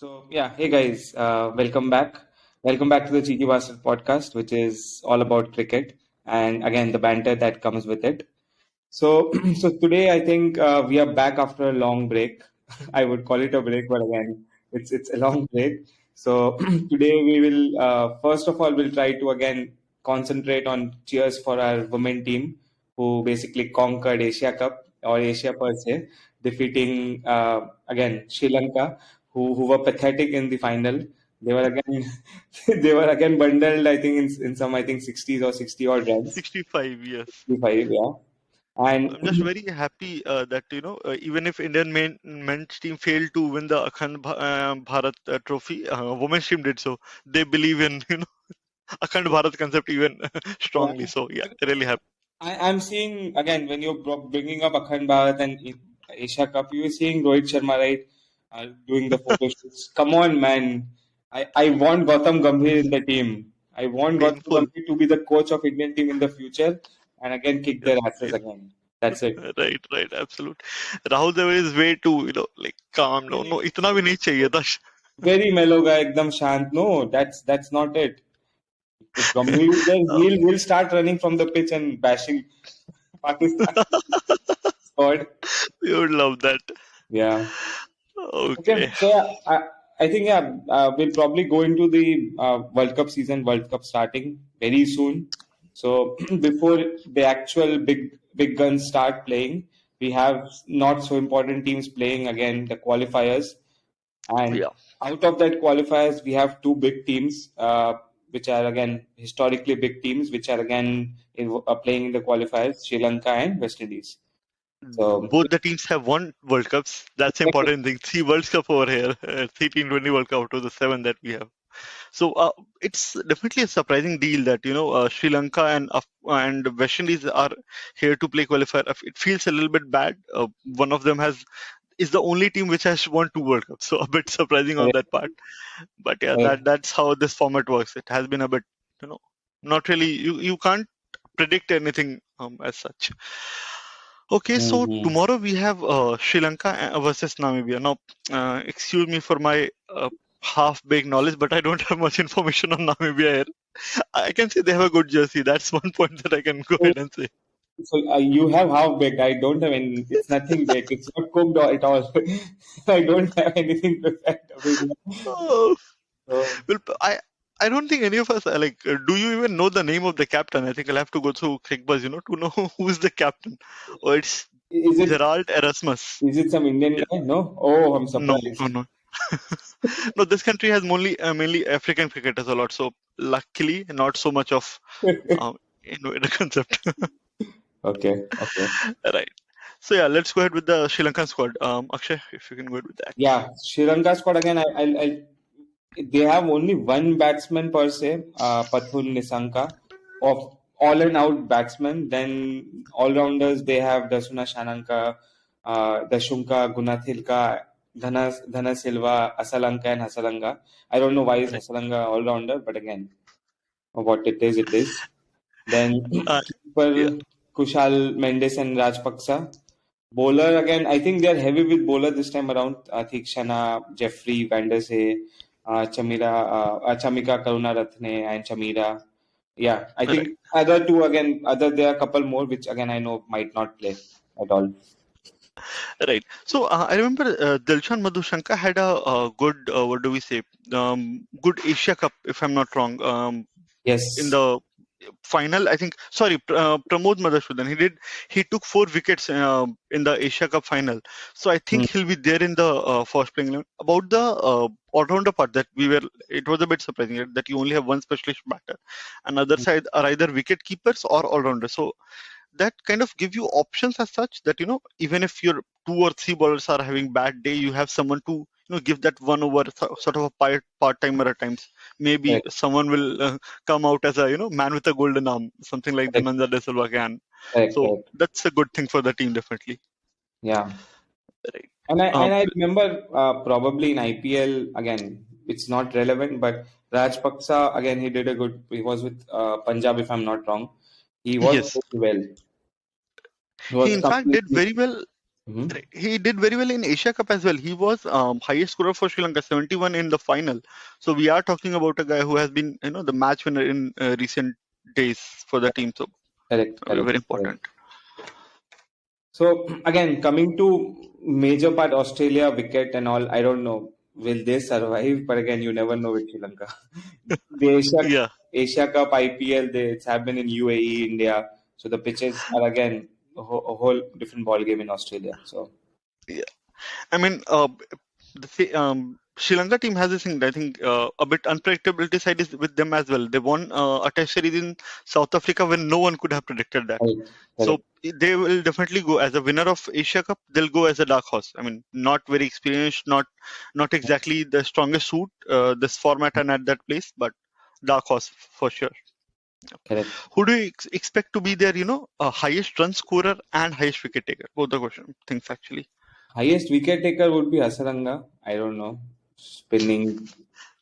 Hey guys, welcome back. Welcome back to the Cheeky Bastard podcast, which is all about cricket and again the banter that comes with it. So today I think we are back after a long break. I would call it a break, but again, it's a long break. So today we will first of all we'll try to again concentrate on cheers for our women team who basically conquered Asia Cup or Asia per se, defeating again Sri Lanka, who were pathetic in the final. They were again they were again bundled. I think in some I think 60s or 60 odd runs, 65, yes. 65, yeah. And I'm just very happy that even if Indian men's team failed to win the Bharat trophy, women's team did so. They believe in Akhand Bharat concept even yeah, strongly. So yeah, really happy. I'm seeing again when you're bringing up Akhand Bharat and Asia Cup, you're seeing Rohit Sharma, right, doing the photo shoots. Come on, man. I want Gautam Gambhir in the team. I want Gautam Painful. Gambhir to be the coach of Indian team in the future and again kick Yes, their asses painful. again. That's it. Right, absolute. Rahul Dravid is way too like calm. No, Very, इतना भी नहीं चाहिए था. very mellow guy, ekdam shant. No, that's not it. If Gambhir is there, Uh, he'll start running from the pitch and bashing Pakistan squad. you would love that. Yeah. Okay, Okay. so I think we'll probably go into the World Cup season, World Cup starting very soon. So before the actual big guns start playing, we have not so important teams playing again the qualifiers, and Yeah. out of that qualifiers, we have two big teams, which are again historically big teams, which are again playing in the qualifiers: Sri Lanka and West Indies. So Both the teams have won World Cups. That's the important thing. Three World Cup over here. Three T20 World Cup out of the seven that we have. So it's definitely a surprising deal that Sri Lanka and West Indies are here to play qualifier. It feels a little bit bad. One of them is the only team which has won two World Cups. So a bit surprising on that part. But yeah, that's how this format works. It has been a bit, not really. You can't predict anything as such. Okay, so Mhm. tomorrow we have Sri Lanka versus Namibia. Now, excuse me for my half-baked knowledge, but I don't have much information on Namibia here. I can say they have a good jersey. That's one point that I can go ahead and say. So you have half baked. I don't have any. It's nothing baked. It's not cooked at all. I don't have anything prepared. Oh, So well, I don't think any of us are like. Do you even know the name of the captain? I think I'll have to go through CricBuzz, to know who is the captain. Oh, it's is it Gerald Erasmus. is it some Indian Yeah, guy? No. Oh, I'm no, surprised. no, no. No, this country has mainly African cricketers a lot. So luckily, not so much of the concept. Okay. Okay. Right. So yeah, let's go ahead with the Sri Lankan squad. Akshay, if you can go ahead with that. Yeah. Sri Lanka squad again. They have only one batsman per se, Pathul Nisanka, of all and out batsmen. Then all rounders they have Dasuna Shananka, Dashunka, Gunathilka, Dhana Silva, Asalanka, and Hasalanga. I don't know why is Right. Hasalanga all rounder, but again, what it is, it is. Then Uh, yeah. keeper Kushal Mendes and Rajpaksa. Bowler again, I think they're heavy with bowler this time around. Thikshana, Jeffrey, Vandersay, Chamika Karunaratne, and Chamira. Yeah, I Right. think other two again, there are a couple more which again I know might not play at all. Right. So I remember Dilshan Madhushanka had a good, what do we say, good Asia Cup, if I'm not wrong. In Yes. the final, I think. Sorry, Pramod Madhusoodan. He took 4 wickets in the Asia Cup final. So I Hmm. think he'll be there in the first playing 11. About the all-rounder part, it was a bit surprising that you only have one specialist batter, and other side are either wicket keepers or all-rounders. So that kind of give you options as such that even if your 2 or 3 bowlers are having bad day, you have someone to give that one over sort of a part timer at times. Maybe Correct. someone will come out as a man with a golden arm, something like the Correct. Nanda De Silva can. Correct. So Correct. that's a good thing for the team, definitely. Yeah. Right. And I remember probably in IPL again, it's not relevant, but Rajpaksa again he did a good. He was with Punjab if I'm not wrong. He was Yes, very well. He he was in fact did completely. very well. Hmm. Right. He did very well in Asia Cup as well. He was highest scorer for Sri Lanka, 71 in the final. So we are talking about a guy who has been, the match winner in recent days for the team. So Correct, correct, very correct. important. So again, coming to major part Australia wicket and all, I don't know will they survive, but again, you never know with Sri Lanka. The Yeah. Asia Cup, IPL, it's happened in UAE, India. So the pitches are again a whole different ball game in Australia. So Yeah. I mean, Sri Lanka team has this thing. I think a bit unpredictability side is with them as well. They won a test series in South Africa when no one could have predicted that. correct, So correct, they will definitely go as a winner of Asia Cup. They'll go as a dark horse. I mean, not very experienced, not exactly the strongest suit this format and at that place, but dark horse for sure. correct. Who do you expect to be their, highest run scorer and highest wicket taker? Both the question things actually. Highest wicket taker would be Hasaranga. I don't know. Spinning.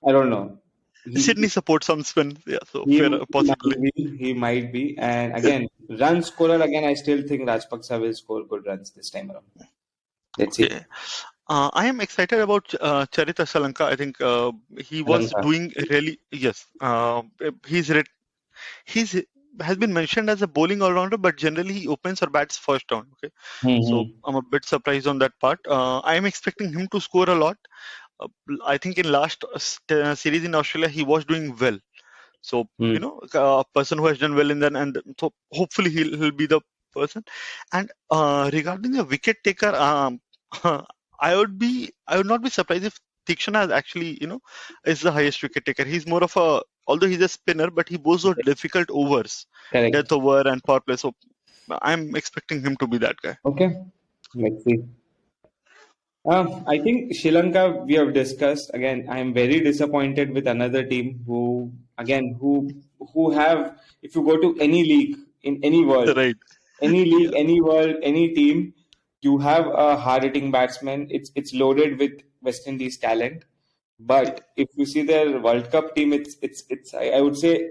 I don't know. He Sydney supports some spin, yeah. So he fair, might possibly. be. He might be. And again, run scorer. Again, I still think Rajpaksa will score good runs this time around. Let's see. Okay. I am excited about Charita Salanka. I think he was Alanka. doing really yes. He's has been mentioned as a bowling all-rounder, but generally he opens or bats first down. Okay, so Hmm. I'm a bit surprised on that part. I am expecting him to score a lot. Uh, I think in last series in Australia he was doing well. So Hmm. a person who has done well in that, and so hopefully he'll be the person. And regarding a wicket taker, I would not be surprised if Tikshana is actually is the highest wicket taker. He's more of a although he's a spinner, but he bowls those difficult overs, death Correct. over and power play. So I'm expecting him to be that guy. Okay. Let's see. I think Sri Lanka we have discussed. Again, I am very disappointed with another team who, again, who have. If you go to any league in any world, Right. any league, Yeah. any world, any team, you have a hard-hitting batsman. It's loaded with West Indies talent. But if you see their World Cup team, it's I would say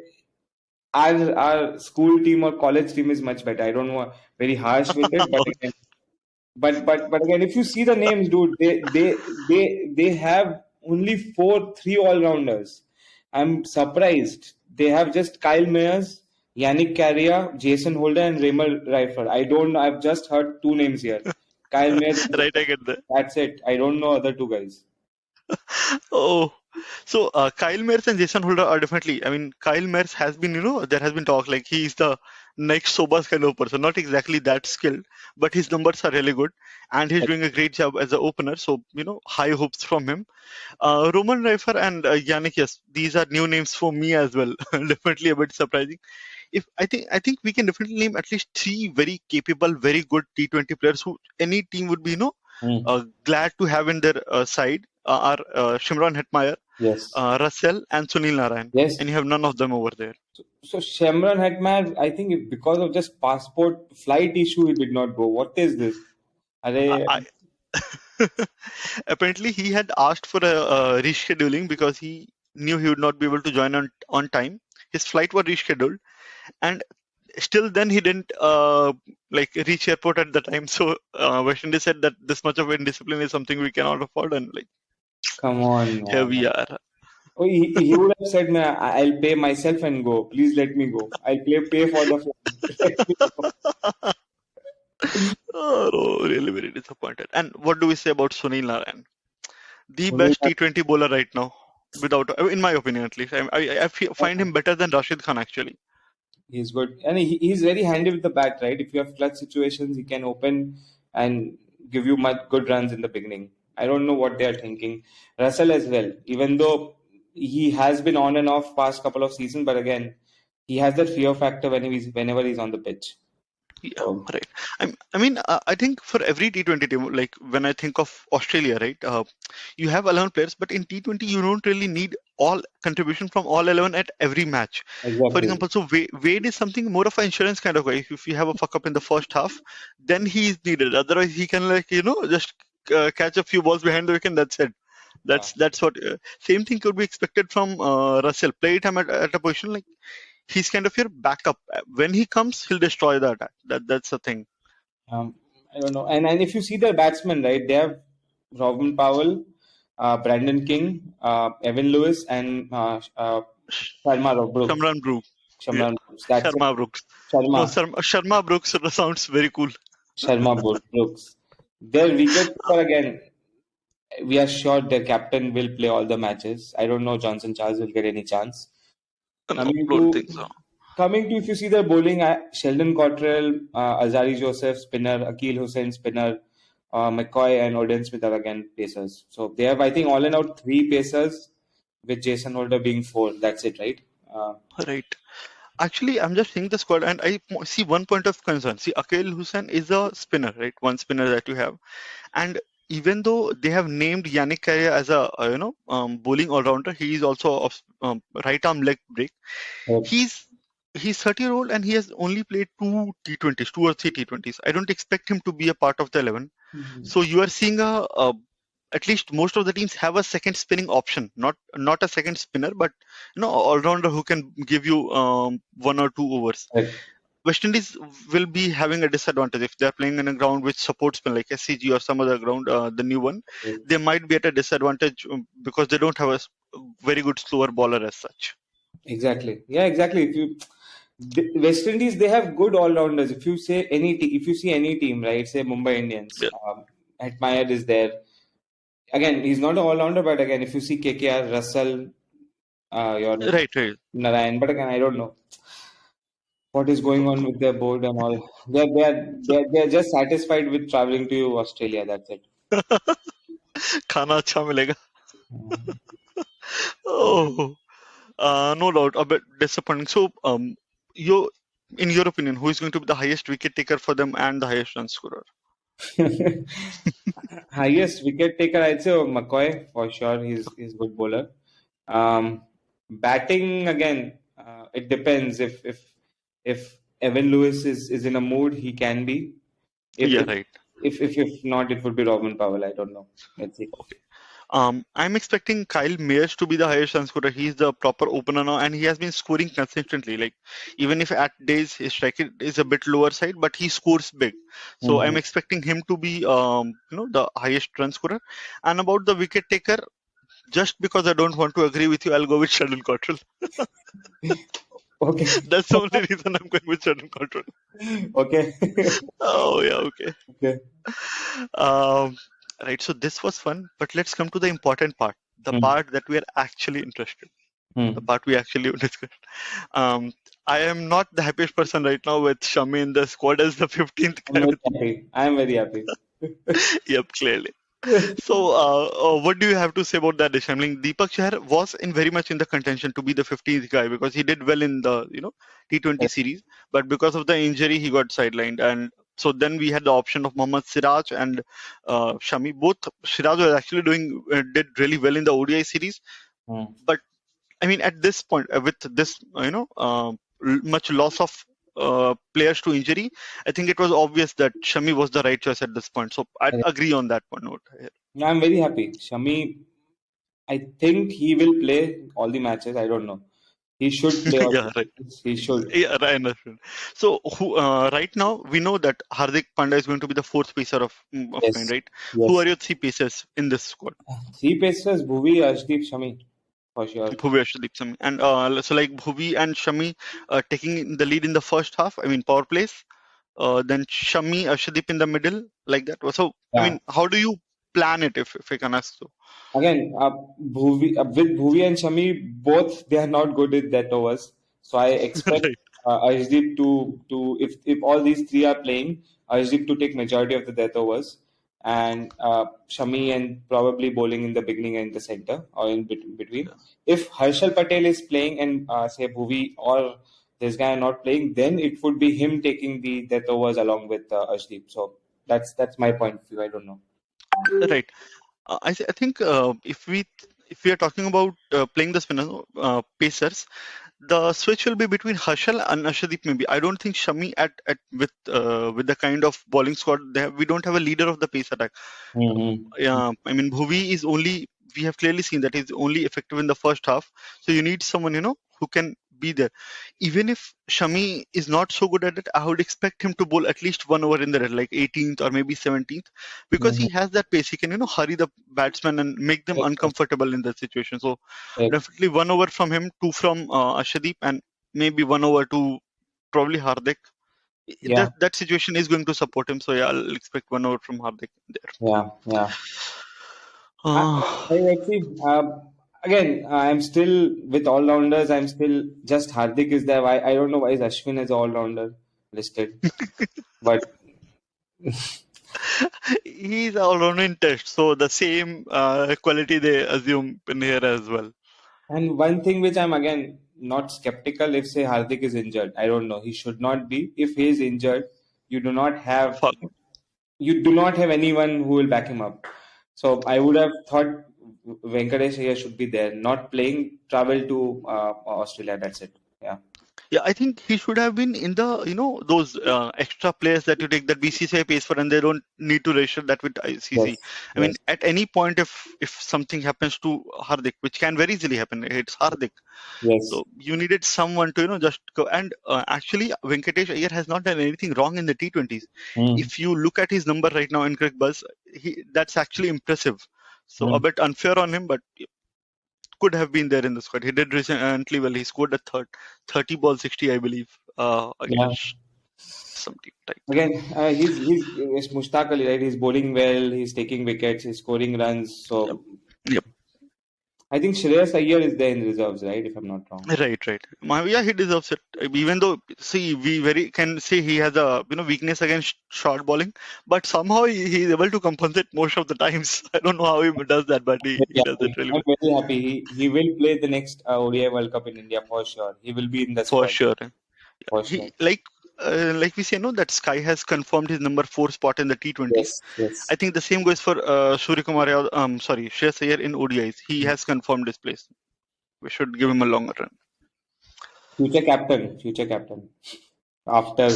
our school team or college team is much better. I don't know, very harsh with it, but again, but again, if you see the names, dude, they have only three all rounders. I'm surprised. They have just Kyle Mayers, Yannick Carrier, Jason Holder, and Raymond Reifer. I don't know. I've just heard two names here. Kyle Mayers. Right, I get that. That's it. I don't know other two guys. Oh, so Kyle Mayers and Jason Holder are definitely. I mean, Kyle Mayers has been, there has been talk like he's the next Sobas kind of person. Not exactly that skilled, but his numbers are really good, and he's doing a great job as an opener. So high hopes from him. Roman Reifer and Yannick, yes, these are new names for me as well. Definitely a bit surprising. If I think we can definitely name at least three very capable, very good T20 players who any team would be, Hmm. glad to have in their side are Shimron Hetmeyer, Yes. Russell, and Sunil Narayan. Yes. And you have none of them over there. So Shemran Hetman, I think because of just passport flight issue, he did not go. What is this? Are I Apparently, he had asked for a rescheduling because he knew he would not be able to join on time. His flight was rescheduled, and still then he didn't like reach airport at the time. So West Indies said that this much of indiscipline is something we cannot afford, and like come on, here man. we are. Oh, he would have said, "Man, I'll pay myself and go. Please let me go. I'll pay for the flight. Let me go." Oh, no, really very disappointed. And what do we say about Sunil Narayan? The Sunil, best T20 bowler right now, without, in my opinion at least. Find him better than Rashid Khan actually. he's good, and he's very handy with the bat, right? If you have clutch situations, he can open and give you much good runs in the beginning. I don't know what they are thinking. Russell as well, even though he has been on and off past couple of seasons, but again, he has that fear factor whenever he's on the pitch. Yeah, So, right. I think for every T20 team, like when I think of Australia, right, you have 11 players, but in T20 you don't really need all contribution from all 11 at every match. For exactly. example, so Wade is something more of an insurance kind of guy. If you have a fuck up in the first half, then he is needed. Otherwise, he can just catch a few balls behind the wicket. And that's it. Yeah. That's what. Same thing could be expected from Russell. Play time at a position like he's kind of your backup. When he comes, he'll destroy the attack. That's the thing. Um, I don't know. And if you see their batsmen, right, they have Robin Powell, Brandon King, Evan Lewis, and Sh- Sharma Brooks. Shamran Brooks. Yeah, Sharma Brooks. That's it. Sharma Brooks. No, Sharma. Sharma Brooks sounds very cool. Brooks. Their wicketkeeper again. We are sure their captain will play all the matches. I don't know Johnson Charles will get any chance. No, Coming don't to think so. if you see the bowling, Sheldon Cottrell, Azari Joseph spinner, Akil Hussain spinner, McCoy and Odin Smith are again pacers. So they have, I think, all in out three pacers, with Jason Holder being four. That's it, right? Uh, Right. Actually, I'm just seeing the squad, and I see one point of concern. See, Akil Hussain is a spinner, right? One spinner that you have, and even though they have named Yannick Carrier as a bowling all rounder, he is also of right arm leg break. Yep. He's he's 30-year old and he has only played two T20s, two or three T20s. I don't expect him to be a part of the 11. So you are seeing at least most of the teams have a second spinning option, not a second spinner, but all rounder who can give you one or two overs. Correct. West Indies will be having a disadvantage if they're playing in a ground which supports spin like SCG or some other ground, the new one. They might be at a disadvantage because they don't have a very good slower bowler as such. Exactly. Yeah, exactly. If you the West Indies, they have good all rounders. If you say if you see any team, right, say Mumbai Indians, Yeah. Atmayer is there. Again, he's not an all rounder, but again, if you see KKR, Russell, your Right, right. Narayan, but again, I don't know what is going on with their board and all. They're just satisfied with traveling to Australia. That's it. खाना अच्छा मिलेगा. Oh, no doubt, a bit disappointing. So, you, in your opinion, who is going to be the highest wicket taker for them and the highest run scorer? Highest wicket taker, I'd say McCoy for sure. He's good bowler. Batting again, it depends. If Evan Lewis is in a mood, he can be. If Yeah, if right. if not, it would be Robin Powell. I don't know. Let's see. Okay. I'm expecting Kyle Mayers to be the highest run scorer. He's the proper opener now, and he has been scoring consistently. Like even if at days his strike rate is a bit lower side, but he scores big. So I'm Mhm. expecting him to be, the highest run scorer. And about the wicket taker, just because I don't want to agree with you, I'll go with Sheldon Cottrell. Okay. That's the only reason I'm going with Sheldon Cottrell. Okay. Oh yeah, okay. Okay. Um, right. So this was fun, but let's come to the important part, the Hmm. part that we are actually interested, the Hmm. part we actually discussed. Um, I am not the happiest person right now with Shami in the squad as the 15th I'm guy. very happy. I'm very happy. Yep, clearly. So, what do you have to say about that decision? I mean, Deepak Chahar was in very much in the contention to be the 15th guy because he did well in the T20 series, but because of the injury, he got sidelined. And so then we had the option of Mohammad Siraj and Shami. Both Siraj was actually did really well in the ODI series, Hmm. but I mean, at this point, with this, much loss of players to injury, I think it was obvious that Shami was the right choice at this point. So I'd agree on that one note. I'm very happy. Shami, I think he will play all the matches. I don't know. He should play all the Yeah, right. matches. He should. Yeah, I understand. So, right now we know that Hardik Pandya is going to be the fourth pacer of mine, Yes. right? Who Yes. are your three pacers in this squad? Three pacers, Bhuvi, Arshdeep, Shami, for sure. Bhuvi, Arshdeep, Sami. And so like Bhuvi and Shami taking the lead in the first half. I mean, power plays. Then Shami, Arshdeep in the middle, like that. So, I Yeah. mean, how do you plan it, if I can ask so? Again, with Bhuvi and Shami, both they are not good at that overs. So I expect Right. Arshdeep to if all these three are playing, Arshdeep to take majority of the death overs, and Shami and probably bowling in the beginning and the center or in between. If Harshal Patel is playing and say Bhuvi or this guy are not playing, then it would be him taking the death overs along with Arshdeep. So that's my point of view. I don't know. Right. I think if we are talking about playing the spinner pacers, the switch will be between Harshal and Arshdeep. Maybe I don't think Shami at with the kind of bowling squad we don't have a leader of the pace attack. Mm-hmm. Yeah, I mean Bhuvi is only we have clearly seen that he's only effective in the first half. So you need someone who can be there. Even if Shami is not so good at it, I would expect him to bowl at least 1 over in the red, like 18th or maybe 17th, because Mhm. he has that pace. He can, hurry the batsman and make them Yes, yes, uncomfortable in that situation. So correct. definitely 1 over from him, two from Ashdeep, and maybe 1 over to probably Hardik. Yeah, That situation is going to support him. So yeah, I'll expect 1 over from Hardik there. yeah, yeah. Uh, I actually, again, I'm still with all rounders. I'm still just Hardik is there. I don't know why is Ashwin as all rounder listed, but he's all round in test, so the same quality they assume in here as well. and one thing which I'm again not skeptical if say Hardik is injured. I don't know. He should not be. If he is injured, you do not have Fuck. you do not have anyone who will back him up. So I would have thought Venkatesh here should be there, not playing, travel to Australia. That's it. Yeah. Yeah, I think he should have been in the, those extra players that you take that BCCI pays for, and they don't need to register that with ICC. Yes. I mean, Yes. at any point, if something happens to Hardik, which can very easily happen, it's Hardik. Yes. So you needed someone to, just go. And actually, Venkatesh Iyer has not done anything wrong in the T20s. Mm. If you look at his number right now in Cricket Buzz, that's actually impressive. So a Mm. bit unfair on him, but could have been there in the squad. He did recently well. He scored a 30 ball 60, I believe, Yeah. against some team. Right. Again, he's Mushtaq Ali, right? He's bowling well. He's taking wickets. He's scoring runs. Yep. So Yep. I think Shreyas Iyer is there in reserves, right? If I'm not wrong. Right. Right. Yeah, he deserves it. Even though, see, we very can say he has a weakness against short bowling, but somehow he's able to compensate most of the times. I don't know how he does that, but he Very does it happy. really I'm well. very happy. He will play the next ODI World Cup in India for sure. He will be in the For squad sure. for He sure. like we say, no, that Sky has confirmed his number 4 spot in the T20s. Yes. Yes. I think the same goes for Shreyas Iyer in ODIs. He has confirmed his place. We should give him a longer run. Future captain. Future captain. After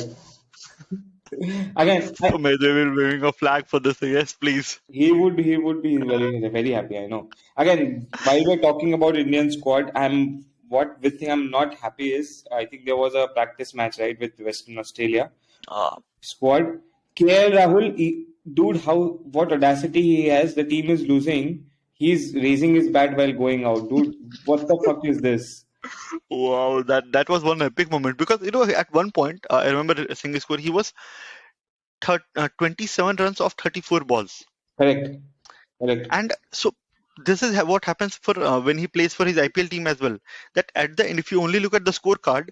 again, So maybe they will be waving a flag for this. Yes, please. he would be very happy. I know. Again, while we're talking about Indian squad, what with thing I'm not happy is I think there was a practice match right with Western Australia Uh, squad. KL Rahul, dude, what audacity he has. The team is losing. He's raising his bat while going out. Dude, what the fuck is this? wow, that was one epic moment because at one point I remember seeing his score. He was 27 runs off 34 balls. Correct. Correct. And so this is what happens for when he plays for his IPL team as well. That at the end, if you only look at the scorecard,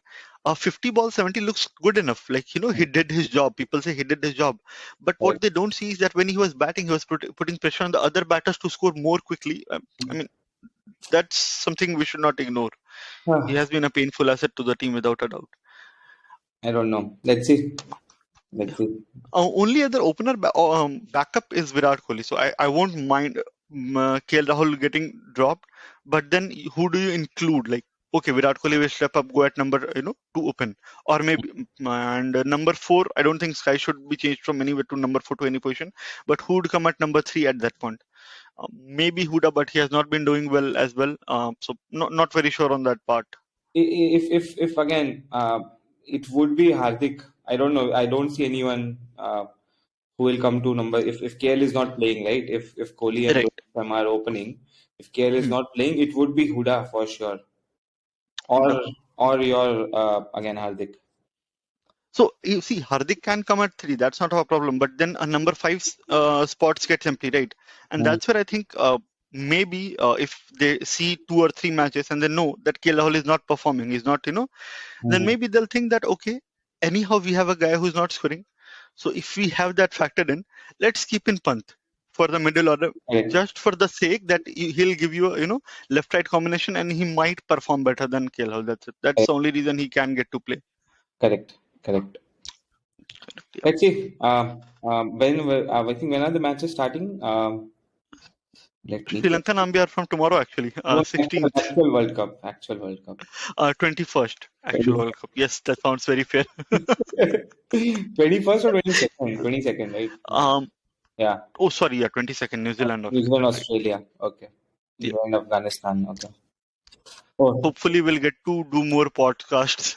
50 ball 70 looks good enough. Like, he did his job. People say he did his job. But what Correct. they don't see is that when he was batting, he was putting pressure on the other batters to score more quickly. I mean, that's something we should not ignore. He has been a painful asset to the team without a doubt. I don't know. Let's see. Let's see. Only other opener backup is Virat Kohli. So I won't mind KL Rahul getting dropped. But then who do you include? Like, okay, Virat Kohli will step up, go at number, two open. Or maybe, and number 4, I don't think Sky should be changed from anywhere to number 4 to any position. But who would come at number 3 at that point? Maybe Huda, but he has not been doing well as well. So not very sure on that part. If again, it would be Hardik. I don't know. I don't see anyone who will come to number. If KL is not playing, right? If Kohli and Right. Rohit Sharma are opening, if KL is Hmm. not playing, it would be Huda for sure, Huda. or your again Hardik. So you see, Hardik can come at 3. That's not our problem. But then a number 5 spots gets empty, right? And Mm, that's where I think maybe if they see 2 or 3 matches and they know that KL Rahul is not performing, he's not, then mm, maybe they'll think that okay, anyhow we have a guy who's not scoring. So if we have that factored in, let's keep in Pant for the middle order, correct, just for the sake that he'll give you a left-right combination and he might perform better than KL Rahul. That's it. That's the correct, only reason he can get to play. correct, correct. Yeah. Let's see. I think when are the matches starting? Let me Sri check. Lanka Nambiar from tomorrow actually, No, 16th, actual World Cup. Actual World Cup. 21st actual World Cup. Yes, that sounds very fair. 21st or 22nd? 22nd, right? um, Yeah. oh sorry, yeah, 22nd, New Zealand, New Zealand, Australia, right? Australia. Okay. Yeah. England, Afghanistan. Okay. Oh, Hopefully, we'll get to do more podcasts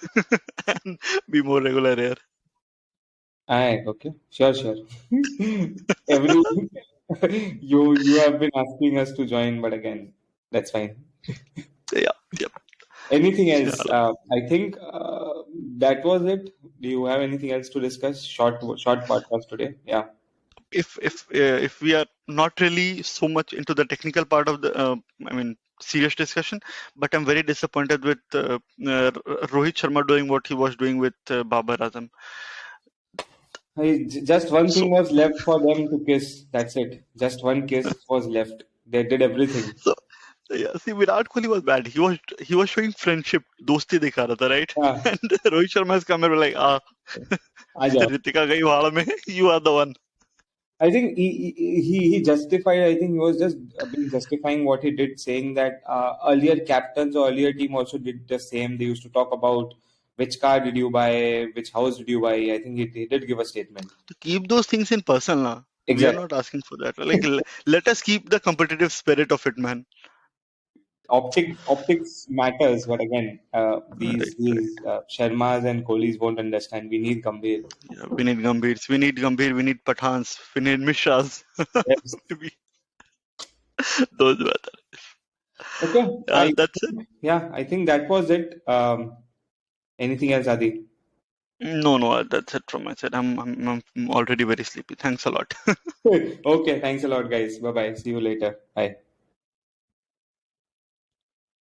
and be more regular here. aye, okay, sure, sure. Every you have been asking us to join, but again, that's fine. Yeah, yep. Anything else? Chalo. I think that was it. Do you have anything else to discuss? Short podcast today. Yeah. If we are not really so much into the technical part of the, I mean, serious discussion, but I'm very disappointed with Rohit Sharma doing what he was doing with Babar Azam. Just one So, thing was left for them to kiss. That's it. Just one kiss was left. They did everything. so yeah, see, Virat Kohli was bad. He was showing friendship, doस्ती दिखा रहा था, right? Yeah. And Rohit Sharma is coming like, आ जाओ. Ritika gayi wala mein, you are the one. I think he justified. I think he was just been justifying what he did, saying that earlier captains or earlier team also did the same. They used to talk about which car did you buy, which house did you buy. I think he did give a statement. To keep those things in person, na. We are Exactly. not asking for that. Like, let us keep the competitive spirit of it, man. Optics matters, but again, Right, right. these Sharmas and Kohlis won't understand. We need Gambhir. Yeah, we need Gambhir, we need Pathans, we need Mishras. Yes. Maybe those matter. Okay. Yeah, that's it. Yeah, I think that was it. Anything else, Adi? No, no, that's it from my side. I'm already very sleepy. Thanks a lot. Okay. Thanks a lot, guys. Bye bye. See you later. Bye.